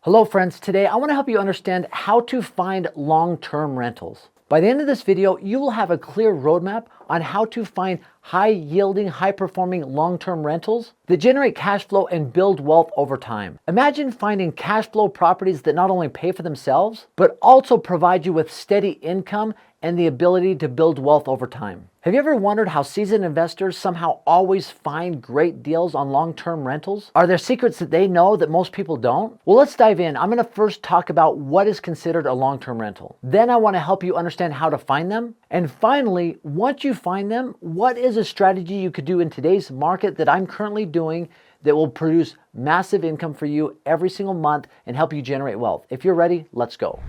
Hello friends, today I want to help you understand how to find long-term rentals. By the end of this video, you will have a clear roadmap on how to find high-yielding, high-performing long-term rentals that generate cash flow and build wealth over time. Imagine finding cash flow properties that not only pay for themselves, but also provide you with steady income and the ability to build wealth over time. Have you ever wondered how seasoned investors somehow always find great deals on long-term rentals? Are there secrets that they know that most people don't? Well, let's dive in. I'm going to first talk about what is considered a long-term rental. Then I want to help you understand how to find them. And finally, once you find them, what is a strategy you could do in today's market that I'm currently doing that will produce massive income for you every single month and help you generate wealth? If you're ready, let's go.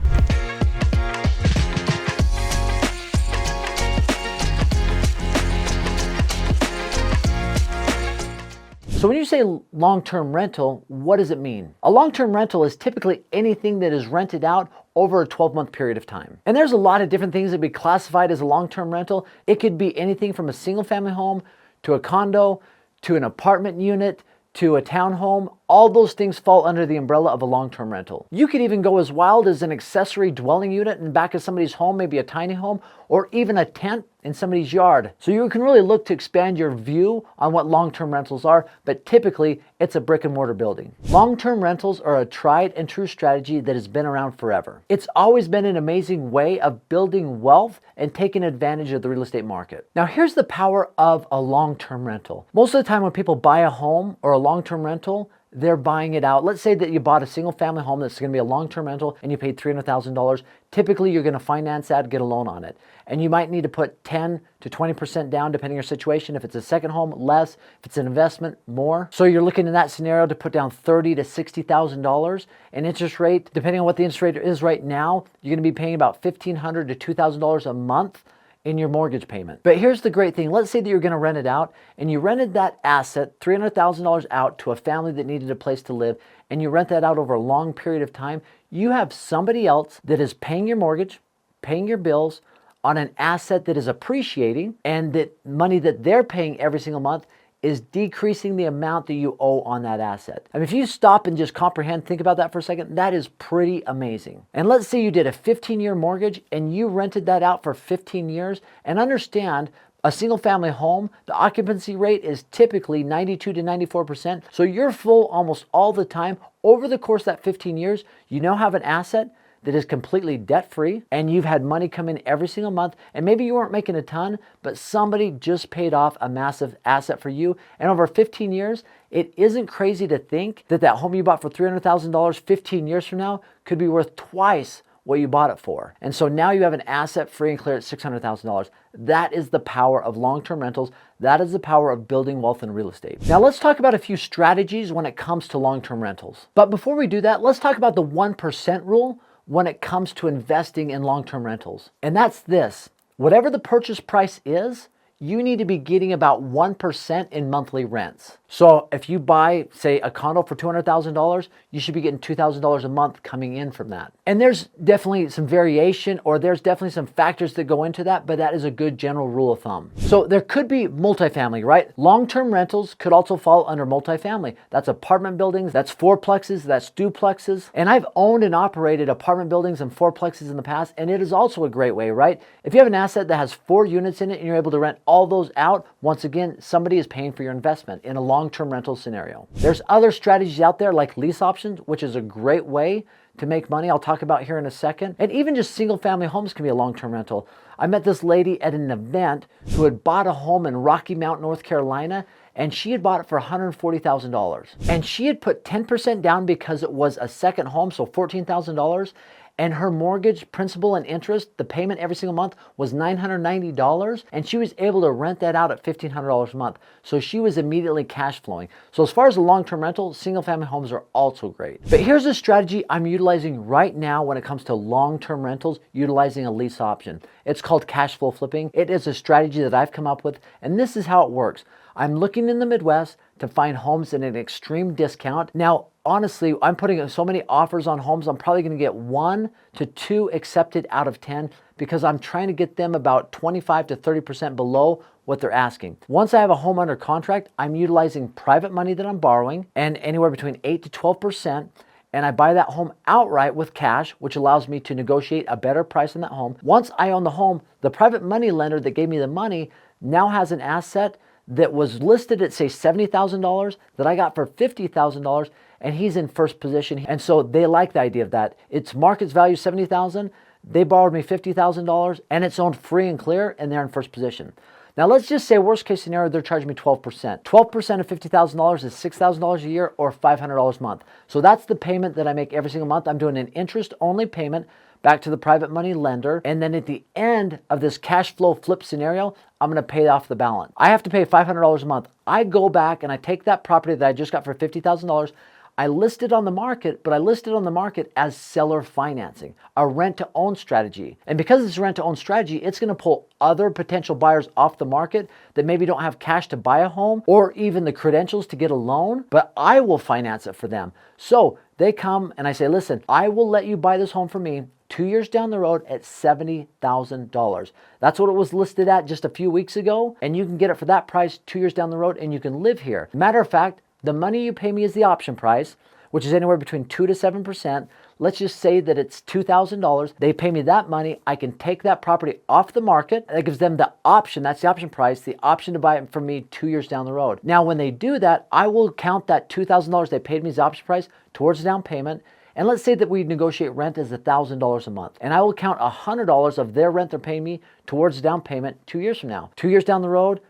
So when you say long-term rental, what does it mean? A long-term rental is typically anything that is rented out over a 12-month period of time. And there's a lot of different things that be classified as a long-term rental. It could be anything from a single-family home to a condo to an apartment unit to a townhome. All those things fall under the umbrella of a long-term rental. You could even go as wild as an accessory dwelling unit in back of somebody's home, maybe a tiny home, or even a tent in somebody's yard. So you can really look to expand your view on what long-term rentals are, but typically it's a brick and mortar building. Long-term rentals are a tried and true strategy that has been around forever. It's always been an amazing way of building wealth and taking advantage of the real estate market. Now here's the power of a long-term rental. Most of the time when people buy a home or a long-term rental, they're buying it out. Let's say that you bought a single family home that's going to be a long-term rental and you paid $300,000. Typically, you're going to finance that, get a loan on it. And you might need to put 10 to 20% down depending on your situation. If it's a second home, less. If it's an investment, more. So you're looking in that scenario to put down $30,000 to $60,000. And interest rate, depending on what the interest rate is right now, you're going to be paying about $1,500 to $2,000 a month in your mortgage payment. But here's the great thing. Let's say that you're going to rent it out and you rented that asset, $300,000 out to a family that needed a place to live, and you rent that out over a long period of time. You have somebody else that is paying your mortgage, paying your bills on an asset that is appreciating, and that money that they're paying every single month is decreasing the amount that you owe on that asset. I mean, if you stop and just comprehend, think about that for a second, that is pretty amazing. And let's say you did a 15-year mortgage and you rented that out for 15 years, and understand a single family home, the occupancy rate is typically 92 to 94%. So you're full almost all the time. Over the course of that 15 years, you now have an asset that is completely debt-free, and you've had money come in every single month, and maybe you weren't making a ton, but somebody just paid off a massive asset for you. And over 15 years, it isn't crazy to think that that home you bought for $300,000 15 years from now could be worth twice what you bought it for. And so now you have an asset free and clear at $600,000. That is the power of long-term rentals. That is the power of building wealth in real estate. Now let's talk about a few strategies when it comes to long-term rentals. But before we do that, let's talk about the 1% rule when it comes to investing in long-term rentals. And that's this: whatever the purchase price is, you need to be getting about 1% in monthly rents. So if you buy, say, a condo for $200,000, you should be getting $2,000 a month coming in from that. And there's definitely some variation, or there's definitely some factors that go into that, but that is a good general rule of thumb. So there could be multifamily, right? Long-term rentals could also fall under multifamily. That's apartment buildings, that's fourplexes, that's duplexes. And I've owned and operated apartment buildings and fourplexes in the past, and it is also a great way, right? If you have an asset that has 4 units in it and you're able to rent all those out, once again, somebody is paying for your investment in a long-term rental scenario. There's other strategies out there like lease options, which is a great way to make money. I'll talk about here in a second. And even just single family homes can be a long-term rental. I met this lady at an event who had bought a home in Rocky Mount, North Carolina, and she had bought it for $140,000. And she had put 10% down because it was a second home, so $14,000. And her mortgage principal and interest, the payment every single month was $990, and she was able to rent that out at $1,500 a month. So she was immediately cash flowing. So as far as a long-term rental, single family homes are also great. But here's a strategy I'm utilizing right now when it comes to long-term rentals, utilizing a lease option. It's called cash flow flipping. It is a strategy that I've come up with, and this is how it works. I'm looking in the Midwest to find homes at an extreme discount. Now, honestly, I'm putting so many offers on homes, I'm probably going to get 1 to 2 accepted out of 10 because I'm trying to get them about 25 to 30% below what they're asking. Once I have a home under contract, I'm utilizing private money that I'm borrowing and anywhere between 8 to 12%. and I buy that home outright with cash, which allows me to negotiate a better price on that home. Once I own the home, the private money lender that gave me the money now has an asset that was listed at, say, $70,000 that I got for $50,000, and he's in first position. And so they like the idea of that. Its market's value $70,000. They borrowed me $50,000, and it's owned free and clear, and they're in first position. Now let's just say worst case scenario, they're charging me 12%. 12% of $50,000 is $6,000 a year or $500 a month. So that's the payment that I make every single month. I'm doing an interest-only payment back to the private money lender. And then at the end of this cash flow flip scenario, I'm going to pay off the balance. I have to pay $500 a month. I go back and I take that property that I just got for $50,000. I list it on the market, but I list it on the market as seller financing, a rent-to-own strategy. And because it's a rent-to-own strategy, it's going to pull other potential buyers off the market that maybe don't have cash to buy a home or even the credentials to get a loan, but I will finance it for them. So they come and I say, listen, I will let you buy this home for me 2 years down the road at $70,000. That's what it was listed at just a few weeks ago, and you can get it for that price 2 years down the road, and you can live here. Matter of fact, the money you pay me is the option price, which is anywhere between 2 to 7%. Let's just say that it's $2,000. They pay me that money. I can take that property off the market. That gives them the option, that's the option price, the option to buy it from me 2 years down the road. Now, when they do that, I will count that $2,000 they paid me as the option price towards the down payment. And let's say that we negotiate rent as $1,000 a month. And I will count $100 of their rent they're paying me towards the down payment 2 years from now. 2 years down the road,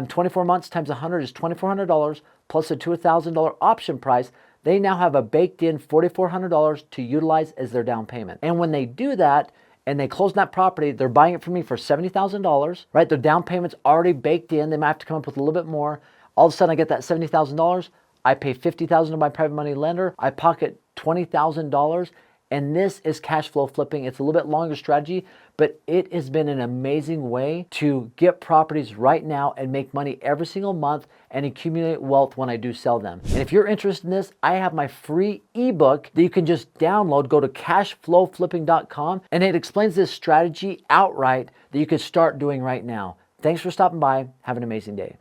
24 months times 100 is $2,400 plus a $2,000 option price. They now have a baked in $4,400 to utilize as their down payment. And when they do that and they close on that property, they're buying it from me for $70,000, right? Their down payment's already baked in. They might have to come up with a little bit more. All of a sudden I get that $70,000. I pay $50,000 to my private money lender. I pocket $20,000. And this is cash flow flipping. It's a little bit longer strategy, but it has been an amazing way to get properties right now and make money every single month and accumulate wealth when I do sell them. And if you're interested in this, I have my free ebook that you can just download. Go to cashflowflipping.com, and it explains this strategy outright that you could start doing right now. Thanks for stopping by. Have an amazing day.